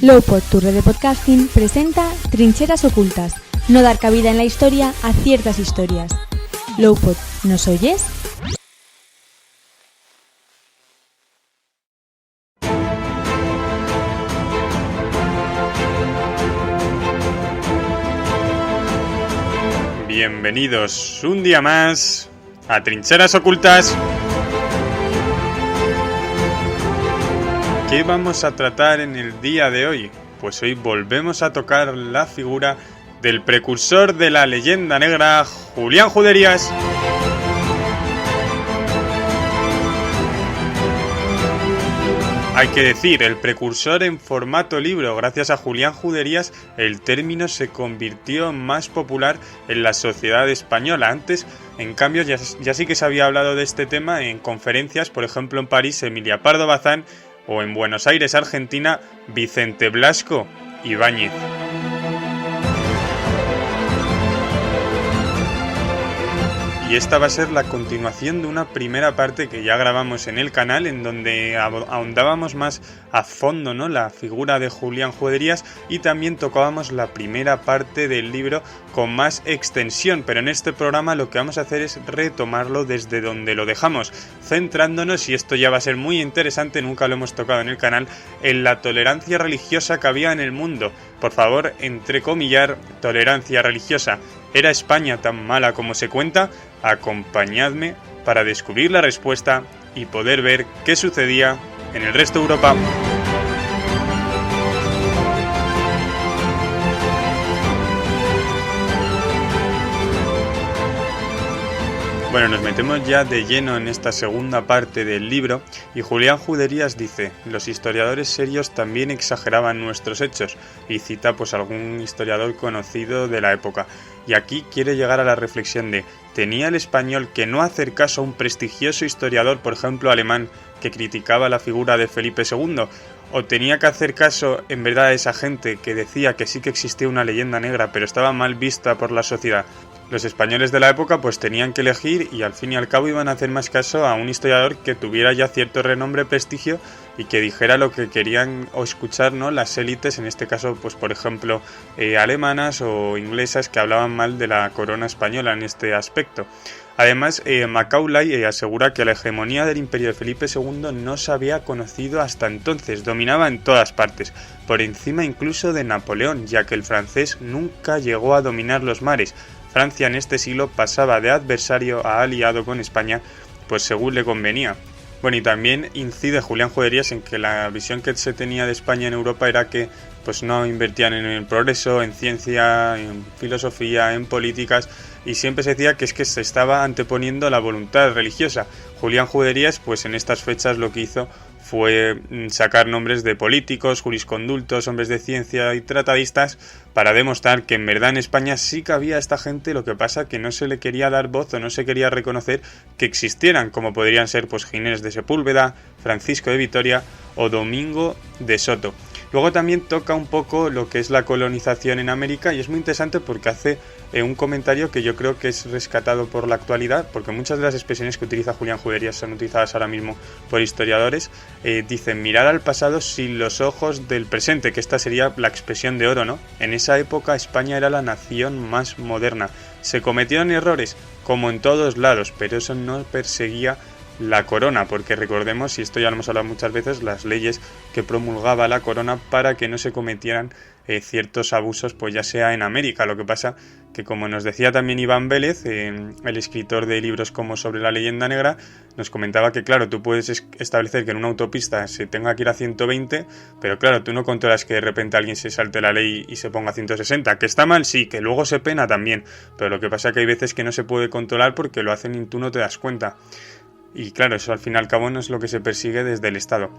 Lowpod, tu red de podcasting, presenta Trincheras Ocultas, no dar cabida en la historia a ciertas historias. Lowpod, ¿nos oyes? Bienvenidos un día más a Trincheras Ocultas. ¿Qué vamos a tratar en el día de hoy? Pues hoy volvemos a tocar la figura del precursor de la leyenda negra, Julián Juderías. Hay que decir, el precursor en formato libro. Gracias a Julián Juderías, el término se convirtió más popular en la sociedad española. Antes, en cambio, ya sí que se había hablado de este tema en conferencias, por ejemplo en París, Emilia Pardo Bazán, o en Buenos Aires, Argentina, Vicente Blasco Ibáñez. Y esta va a ser la continuación de una primera parte que ya grabamos en el canal, en donde ahondábamos más a fondo, ¿no?, la figura de Julián Juderías, y también tocábamos la primera parte del libro con más extensión, pero en este programa lo que vamos a hacer es retomarlo desde donde lo dejamos, centrándonos, y esto ya va a ser muy interesante, nunca lo hemos tocado en el canal, en la tolerancia religiosa que había en el mundo. Por favor, entrecomillar tolerancia religiosa. ¿Era España tan mala como se cuenta? Acompañadme para descubrir la respuesta y poder ver qué sucedía en el resto de Europa. Bueno, nos metemos ya de lleno en esta segunda parte del libro y Julián Juderías dice: los historiadores serios también exageraban nuestros hechos, y cita pues algún historiador conocido de la época. Y aquí quiere llegar a la reflexión de: ¿tenía el español que no hacer caso a un prestigioso historiador, por ejemplo alemán, que criticaba la figura de Felipe II? ¿O tenía que hacer caso en verdad a esa gente que decía que sí que existía una leyenda negra, pero estaba mal vista por la sociedad? Los españoles de la época pues tenían que elegir, y al fin y al cabo iban a hacer más caso a un historiador que tuviera ya cierto renombre, prestigio, y que dijera lo que querían o escuchar, ¿no?, las élites, en este caso pues por ejemplo alemanas o inglesas, que hablaban mal de la corona española en este aspecto. Además, Macaulay asegura que la hegemonía del imperio de Felipe II no se había conocido hasta entonces, dominaba en todas partes, por encima incluso de Napoleón, ya que el francés nunca llegó a dominar los mares. Francia en este siglo pasaba de adversario a aliado con España, pues según le convenía. Bueno, y también incide Julián Juderías en que la visión que se tenía de España en Europa era que pues no invertían en el progreso, en ciencia, en filosofía, en políticas, y siempre se decía que es que se estaba anteponiendo la voluntad religiosa. Julián Juderías, pues en estas fechas lo que hizo fue sacar nombres de políticos, jurisconsultos, hombres de ciencia y tratadistas para demostrar que en verdad en España sí que había esta gente, lo que pasa que no se le quería dar voz o no se quería reconocer que existieran, como podrían ser pues Ginés de Sepúlveda, Francisco de Vitoria o Domingo de Soto. Luego también toca un poco lo que es la colonización en América, y es muy interesante porque hace un comentario que yo creo que es rescatado por la actualidad, porque muchas de las expresiones que utiliza Julián Juderías son utilizadas ahora mismo por historiadores. Dicen: mirar al pasado sin los ojos del presente, que esta sería la expresión de oro, ¿no? En esa época España era la nación más moderna. Se cometieron errores, como en todos lados, pero eso no perseguía la corona, porque recordemos, y esto ya lo hemos hablado muchas veces, las leyes que promulgaba la corona para que no se cometieran ciertos abusos, pues ya sea en América. Lo que pasa que, como nos decía también Iván Vélez, el escritor de libros como Sobre la leyenda negra, nos comentaba que claro, tú puedes establecer que en una autopista se tenga que ir a 120, pero claro, tú no controlas que de repente alguien se salte la ley y se ponga a 160, que está mal, sí, que luego se pena también, pero lo que pasa es que hay veces que no se puede controlar porque lo hacen y tú no te das cuenta. Y claro, eso al fin y al cabo no es lo que se persigue desde el Estado.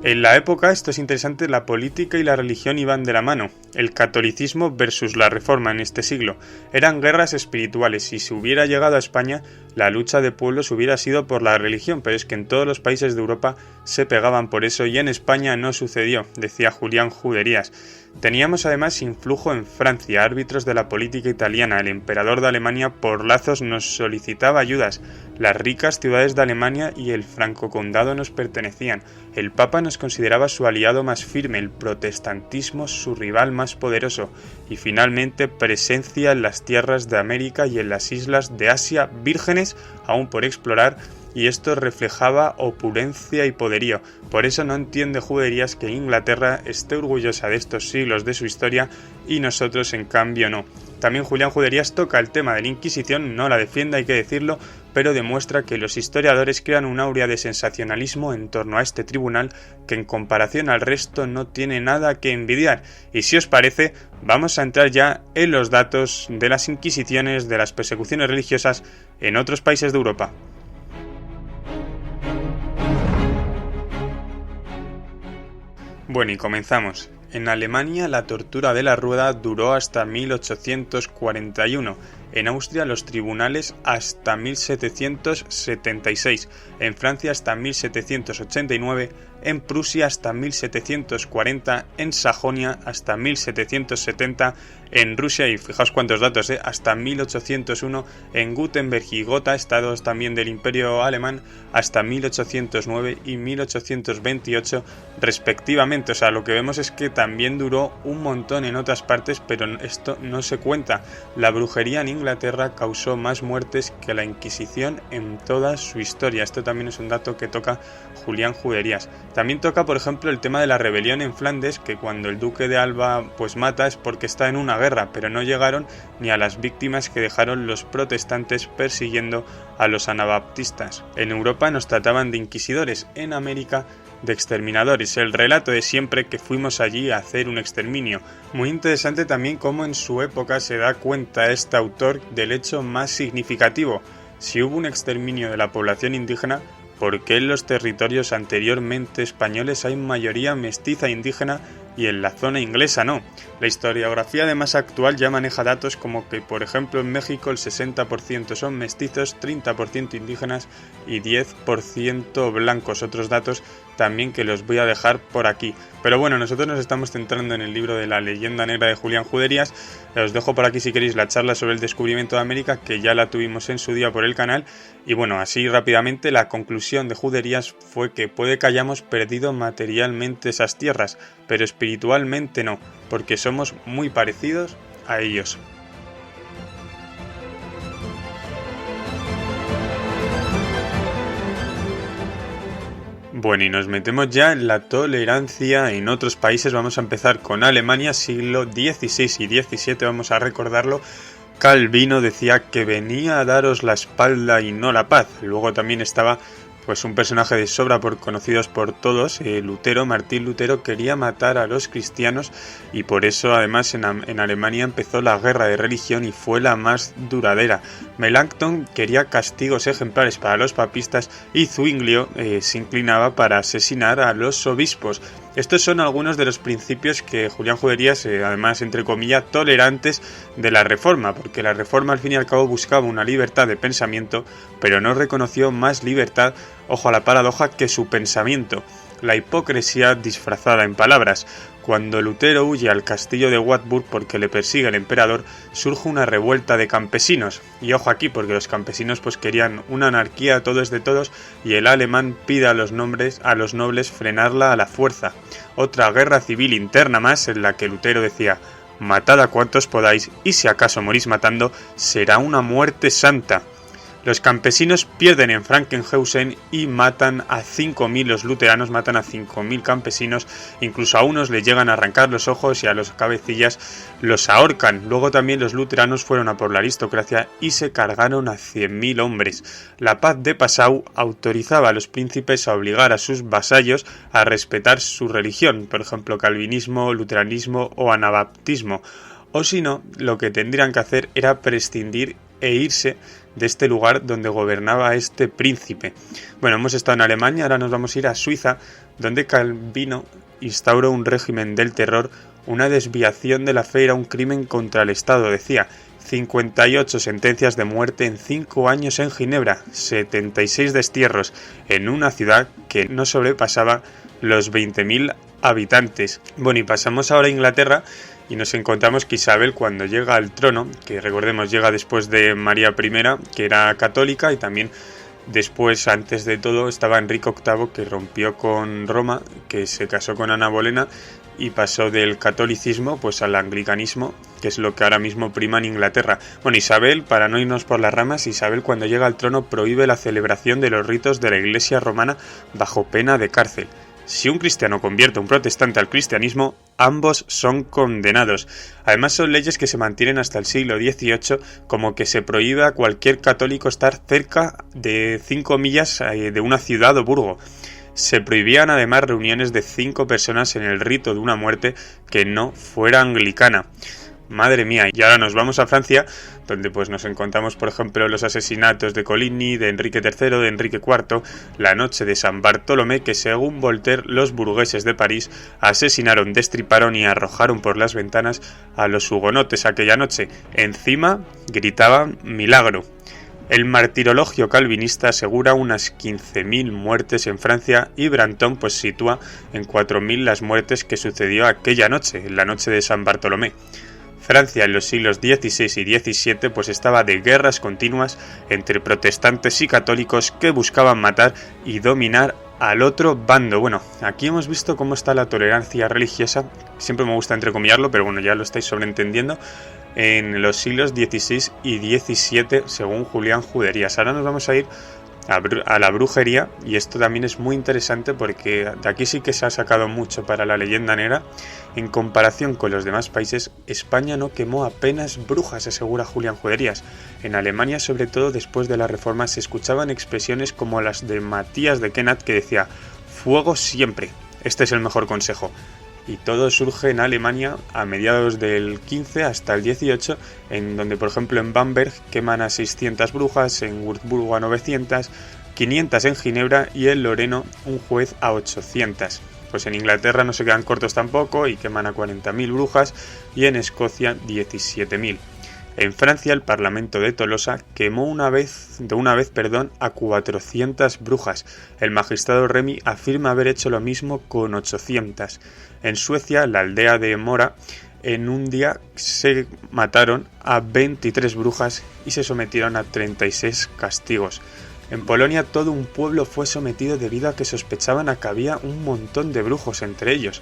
En la época, esto es interesante, la política y la religión iban de la mano. El catolicismo versus la reforma en este siglo. Eran guerras espirituales. Si se hubiera llegado a España, la lucha de pueblos hubiera sido por la religión, pero es que en todos los países de Europa se pegaban por eso y en España no sucedió, decía Julián Juderías. Teníamos además influjo en Francia, árbitros de la política italiana, el emperador de Alemania por lazos nos solicitaba ayudas, las ricas ciudades de Alemania y el francocondado nos pertenecían, el Papa nos consideraba su aliado más firme, el protestantismo su rival más poderoso, y finalmente presencia en las tierras de América y en las islas de Asia vírgenes aún por explorar, y esto reflejaba opulencia y poderío. Por eso no entiende Juderías que Inglaterra esté orgullosa de estos siglos de su historia y nosotros en cambio no. También Julián Juderías toca el tema de la Inquisición, no la defiende, hay que decirlo, pero demuestra que los historiadores crean un aurea de sensacionalismo en torno a este tribunal que en comparación al resto no tiene nada que envidiar. Y si os parece, vamos a entrar ya en los datos de las Inquisiciones, de las persecuciones religiosas en otros países de Europa. Bueno, y comenzamos. En Alemania la tortura de la rueda duró hasta 1841, en Austria los tribunales hasta 1776, en Francia hasta 1789, en Prusia hasta 1740, en Sajonia hasta 1770, en Rusia, y fijaos cuántos datos, hasta 1801, en Württemberg y Gotha, estados también del Imperio Alemán, hasta 1809 y 1828 respectivamente. O sea, lo que vemos es que también duró un montón en otras partes, pero esto no se cuenta. La brujería en Inglaterra causó más muertes que la Inquisición en toda su historia. Esto también es un dato que toca Julián Juderías. También toca, por ejemplo, el tema de la rebelión en Flandes, que cuando el duque de Alba pues mata es porque está en una guerra, pero no llegaron ni a las víctimas que dejaron los protestantes persiguiendo a los anabaptistas. En Europa nos trataban de inquisidores, en América de exterminadores. El relato de siempre que fuimos allí a hacer un exterminio. Muy interesante también cómo en su época se da cuenta este autor del hecho más significativo. Si hubo un exterminio de la población indígena, ¿por qué en los territorios anteriormente españoles hay mayoría mestiza indígena y en la zona inglesa no? La historiografía además actual ya maneja datos como que, por ejemplo, en México el 60% son mestizos, 30% indígenas y 10% blancos. Otros datos también que los voy a dejar por aquí. Pero bueno, nosotros nos estamos centrando en el libro de la leyenda negra de Julián Juderías. Os dejo por aquí si queréis la charla sobre el descubrimiento de América, que ya la tuvimos en su día por el canal. Y bueno, así rápidamente la conclusión de Juderías fue que puede que hayamos perdido materialmente esas tierras, pero espiritualmente no, porque somos muy parecidos a ellos. Bueno, y nos metemos ya en la tolerancia en otros países. Vamos a empezar con Alemania, siglo XVI y XVII, vamos a recordarlo. Calvino decía que venía a daros la espalda y no la paz. Luego también estaba pues un personaje de sobra conocidos por todos, Lutero. Martín Lutero quería matar a los cristianos y por eso además en Alemania empezó la guerra de religión y fue la más duradera. Melanchthon quería castigos ejemplares para los papistas y Zwinglio se inclinaba para asesinar a los obispos. Estos son algunos de los principios que Julián Juderías, además entre comillas, tolerantes de la Reforma, porque la Reforma al fin y al cabo buscaba una libertad de pensamiento, pero no reconoció más libertad, ojo a la paradoja, que su pensamiento. La hipocresía disfrazada en palabras. Cuando Lutero huye al castillo de Wartburg porque le persigue el emperador, surge una revuelta de campesinos. Y ojo aquí, porque los campesinos pues querían una anarquía, todo es de todos, y el alemán pide a los nobles frenarla a la fuerza. Otra guerra civil interna más en la que Lutero decía: matad a cuantos podáis, y si acaso morís matando, será una muerte santa. Los campesinos pierden en Frankenhausen y matan a 5.000, los luteranos matan a 5.000 campesinos, incluso a unos les llegan a arrancar los ojos y a los cabecillas los ahorcan. Luego también los luteranos fueron a por la aristocracia y se cargaron a 100.000 hombres. La paz de Passau autorizaba a los príncipes a obligar a sus vasallos a respetar su religión, por ejemplo calvinismo, luteranismo o anabaptismo. O si no, lo que tendrían que hacer era prescindir e irse de este lugar donde gobernaba este príncipe. Bueno, hemos estado en Alemania, ahora nos vamos a ir a Suiza, donde Calvino instauró un régimen del terror. Una desviación de la fe era un crimen contra el Estado, decía. 58 sentencias de muerte en 5 años en Ginebra, 76 destierros en una ciudad que no sobrepasaba los 20.000 habitantes. Bueno, y pasamos ahora a Inglaterra y nos encontramos que Isabel, cuando llega al trono, que recordemos llega después de María I, que era católica, y también después, antes de todo, estaba Enrique VIII, que rompió con Roma, que se casó con Ana Bolena y pasó del catolicismo pues al anglicanismo, que es lo que ahora mismo prima en Inglaterra. Bueno, Isabel, para no irnos por las ramas, Isabel cuando llega al trono prohíbe la celebración de los ritos de la Iglesia romana bajo pena de cárcel. Si un cristiano convierte a un protestante al cristianismo, ambos son condenados. Además son leyes que se mantienen hasta el siglo XVIII, como que se prohíbe a cualquier católico estar cerca de 5 millas de una ciudad o burgo. Se prohibían además reuniones de 5 personas en el rito de una muerte que no fuera anglicana. Madre mía, y ahora nos vamos a Francia, donde pues nos encontramos por ejemplo los asesinatos de Coligny, de Enrique III, de Enrique IV, la noche de San Bartolomé, que según Voltaire los burgueses de París asesinaron, destriparon y arrojaron por las ventanas a los hugonotes aquella noche. Encima gritaban milagro. El martirologio calvinista asegura unas 15.000 muertes en Francia y Brantón pues sitúa en 4.000 las muertes que sucedió aquella noche, en la noche de San Bartolomé. Francia en los siglos XVI y XVII pues estaba de guerras continuas entre protestantes y católicos que buscaban matar y dominar al otro bando. Bueno, aquí hemos visto cómo está la tolerancia religiosa, siempre me gusta entrecomillarlo, pero bueno, ya lo estáis sobreentendiendo, en los siglos XVI y XVII según Julián Juderías. Ahora nos vamos a ir a la brujería, y esto también es muy interesante porque de aquí sí que se ha sacado mucho para la leyenda negra. En comparación con los demás países, España no quemó apenas brujas, asegura Julián Juderías. En Alemania, sobre todo después de la Reforma, se escuchaban expresiones como las de Matías de Kenneth, que decía «fuego siempre, este es el mejor consejo». Y todo surge en Alemania a mediados del 15 hasta el 18, en donde por ejemplo en Bamberg queman a 600 brujas, en Würzburgo a 900, 500 en Ginebra y en Loreno un juez a 800. Pues en Inglaterra no se quedan cortos tampoco y queman a 40.000 brujas, y en Escocia 17.000. En Francia, el Parlamento de Tolosa quemó una vez a 400 brujas. El magistrado Remy afirma haber hecho lo mismo con 800. En Suecia, la aldea de Mora, en un día se mataron a 23 brujas y se sometieron a 36 castigos. En Polonia, todo un pueblo fue sometido debido a que sospechaban a que había un montón de brujos entre ellos.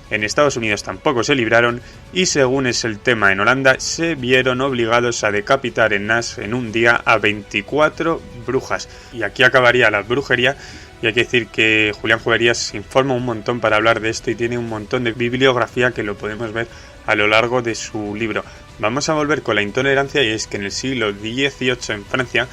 En Estados Unidos tampoco se libraron y, según es el tema en Holanda, se vieron obligados a decapitar en Nass en un día a 24 brujas. Y aquí acabaría la brujería, y hay que decir que Julián Juderías se informa un montón para hablar de esto y tiene un montón de bibliografía que lo podemos ver a lo largo de su libro. Vamos a volver con la intolerancia, y es que en el siglo XVIII en Francia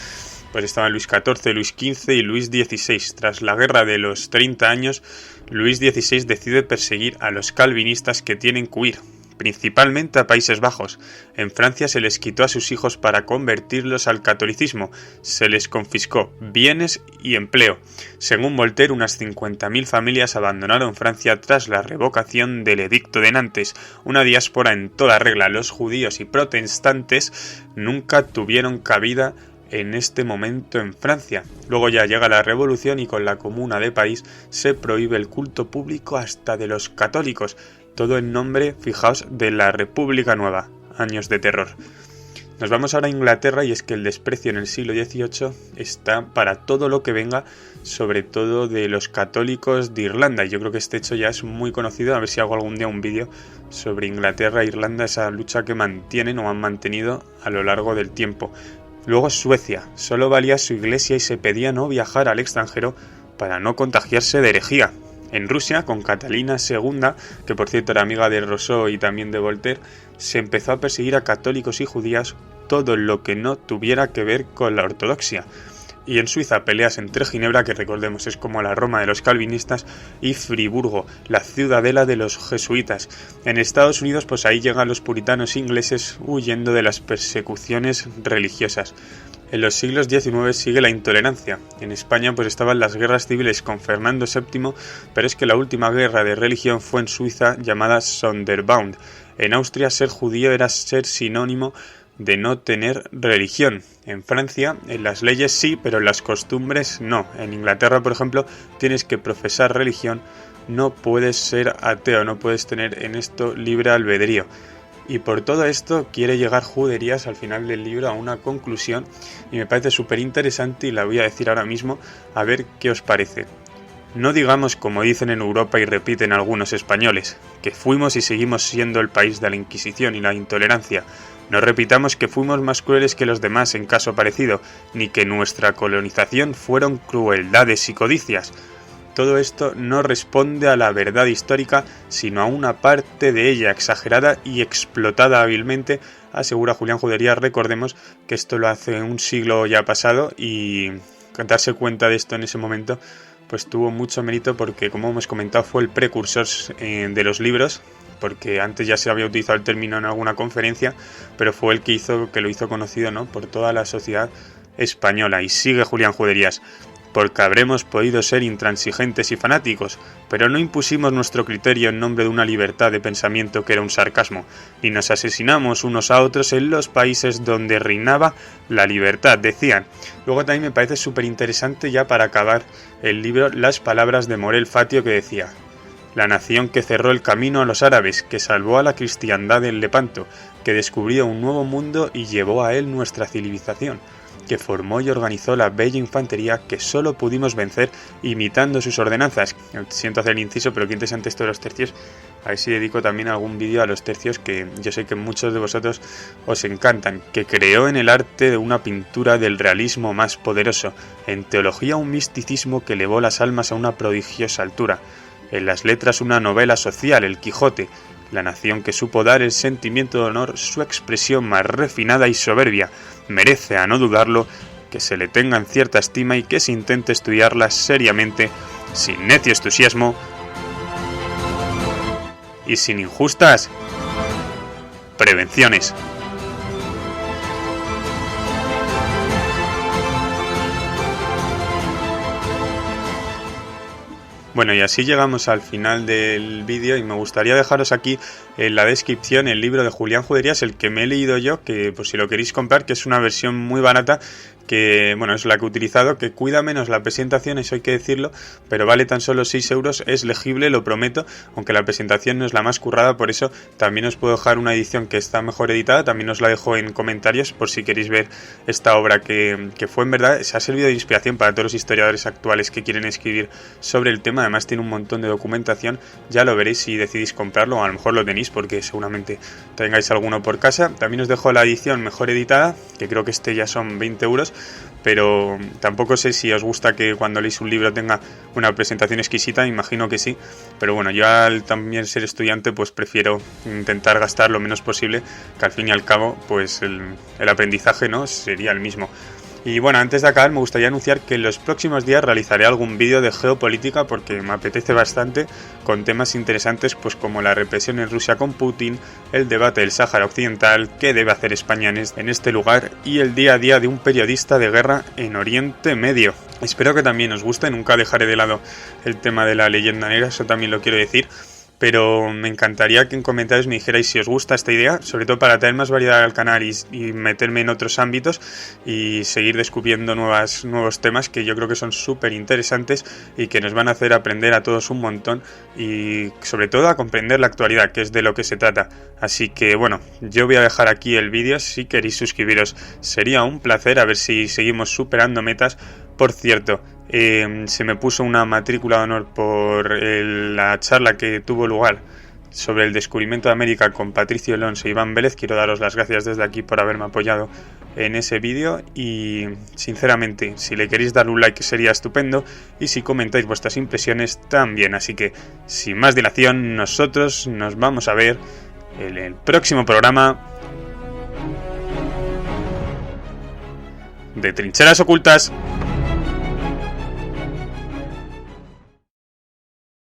pues estaban Luis XIV, Luis XV y Luis XVI. Tras la guerra de los 30 años, Luis XVI decide perseguir a los calvinistas que tienen que huir, principalmente a Países Bajos. En Francia se les quitó a sus hijos para convertirlos al catolicismo, se les confiscó bienes y empleo. Según Voltaire, unas 50.000 familias abandonaron Francia tras la revocación del Edicto de Nantes, una diáspora en toda regla. Los judíos y protestantes nunca tuvieron cabida en este momento en Francia. Luego ya llega la Revolución y con la Comuna de París se prohíbe el culto público hasta de los católicos, todo en nombre, fijaos, de la República Nueva. Años de terror. Nos vamos ahora a Inglaterra, y es que el desprecio en el siglo XVIII está para todo lo que venga, sobre todo de los católicos de Irlanda, y yo creo que este hecho ya es muy conocido. A ver si hago algún día un vídeo sobre Inglaterra e Irlanda, esa lucha que mantienen o han mantenido a lo largo del tiempo. Luego Suecia, solo valía su iglesia y se pedía no viajar al extranjero para no contagiarse de herejía. En Rusia, con Catalina II, que por cierto era amiga de Rousseau y también de Voltaire, se empezó a perseguir a católicos y judías todo lo que no tuviera que ver con la ortodoxia. Y en Suiza, peleas entre Ginebra, que recordemos es como la Roma de los calvinistas, y Friburgo, la ciudadela de los jesuitas. En Estados Unidos, pues ahí llegan los puritanos ingleses huyendo de las persecuciones religiosas. En los siglos XIX sigue la intolerancia. En España pues estaban las guerras civiles con Fernando VII, pero es que la última guerra de religión fue en Suiza, llamada Sonderbound. En Austria, ser judío era ser sinónimo de no tener religión. En Francia, en las leyes sí, pero en las costumbres no. En Inglaterra, por ejemplo, tienes que profesar religión no puedes ser ateo, no puedes tener en esto libre albedrío. Y por todo esto quiere llegar Juderías al final del libro a una conclusión y me parece súper interesante y la voy a decir ahora mismo a ver qué os parece. No digamos como dicen en Europa y repiten algunos españoles, que fuimos y seguimos siendo el país de la Inquisición y la intolerancia. No repitamos que fuimos más crueles que los demás en caso parecido, ni que nuestra colonización fueron crueldades y codicias. Todo esto no responde a la verdad histórica, sino a una parte de ella exagerada y explotada hábilmente, asegura Julián Juderías. Recordemos que esto lo hace un siglo ya pasado y darse cuenta de esto en ese momento pues tuvo mucho mérito porque, como hemos comentado, fue el precursor de los libros, porque antes ya se había utilizado el término en alguna conferencia, pero fue el que lo hizo conocido, ¿no?, por toda la sociedad española. Y sigue Julián Juderías: porque habremos podido ser intransigentes y fanáticos, pero no impusimos nuestro criterio en nombre de una libertad de pensamiento que era un sarcasmo, ni nos asesinamos unos a otros en los países donde reinaba la libertad, decían. Luego también me parece súper interesante, ya para acabar el libro, las palabras de Morel Fatio, que decía: la nación que cerró el camino a los árabes, que salvó a la cristiandad en Lepanto, que descubrió un nuevo mundo y llevó a él nuestra civilización, que formó y organizó la bella infantería que solo pudimos vencer imitando sus ordenanzas. Siento hacer el inciso, pero qué interesante esto de los tercios. A ver si dedico también algún vídeo a los tercios, que yo sé que muchos de vosotros os encantan. Que creó en el arte de una pintura del realismo más poderoso, en teología un misticismo que elevó las almas a una prodigiosa altura, en las letras una novela social, el Quijote, la nación que supo dar el sentimiento de honor su expresión más refinada y soberbia, merece, a no dudarlo, que se le tenga en cierta estima y que se intente estudiarla seriamente, sin necio entusiasmo y sin injustas prevenciones. Bueno, y así llegamos al final del vídeo y me gustaría dejaros aquí en la descripción el libro de Julián Juderías, el que me he leído yo, que por si lo queréis comprar, que es una versión muy barata, que bueno, es la que he utilizado, que cuida menos la presentación, eso hay que decirlo, pero vale tan solo 6 euros, es legible, lo prometo, aunque la presentación no es la más currada, por eso también os puedo dejar una edición que está mejor editada, también os la dejo en comentarios por si queréis ver esta obra que fue en verdad, se ha servido de inspiración para todos los historiadores actuales que quieren escribir sobre el tema. Además tiene un montón de documentación, ya lo veréis si decidís comprarlo, o a lo mejor lo tenéis porque seguramente tengáis alguno por casa. También os dejo la edición mejor editada, que creo que ya son 20 euros, pero tampoco sé si os gusta que cuando leéis un libro tenga una presentación exquisita, imagino que sí, pero bueno, yo al también ser estudiante pues prefiero intentar gastar lo menos posible, que al fin y al cabo pues el aprendizaje, ¿no?, sería el mismo. Y bueno, antes de acabar me gustaría anunciar que en los próximos días realizaré algún vídeo de geopolítica porque me apetece bastante, con temas interesantes pues como la represión en Rusia con Putin, el debate del Sáhara Occidental, qué debe hacer España en este lugar y el día a día de un periodista de guerra en Oriente Medio. Espero que también os guste, nunca dejaré de lado el tema de la leyenda negra, eso también lo quiero decir. Pero me encantaría que en comentarios me dijerais si os gusta esta idea, sobre todo para tener más variedad al canal y meterme en otros ámbitos y seguir descubriendo nuevos temas que yo creo que son súper interesantes y que nos van a hacer aprender a todos un montón y sobre todo a comprender la actualidad, que es de lo que se trata. Así que bueno, yo voy a dejar aquí el vídeo, si queréis suscribiros sería un placer, a ver si seguimos superando metas. Por cierto, se me puso una matrícula de honor por la charla que tuvo lugar sobre el descubrimiento de América con Patricio Alonso y Iván Vélez. Quiero daros las gracias desde aquí por haberme apoyado en ese vídeo y sinceramente si le queréis dar un like sería estupendo y si comentáis vuestras impresiones también. Así que sin más dilación, nosotros nos vamos a ver en el próximo programa de Trincheras Ocultas.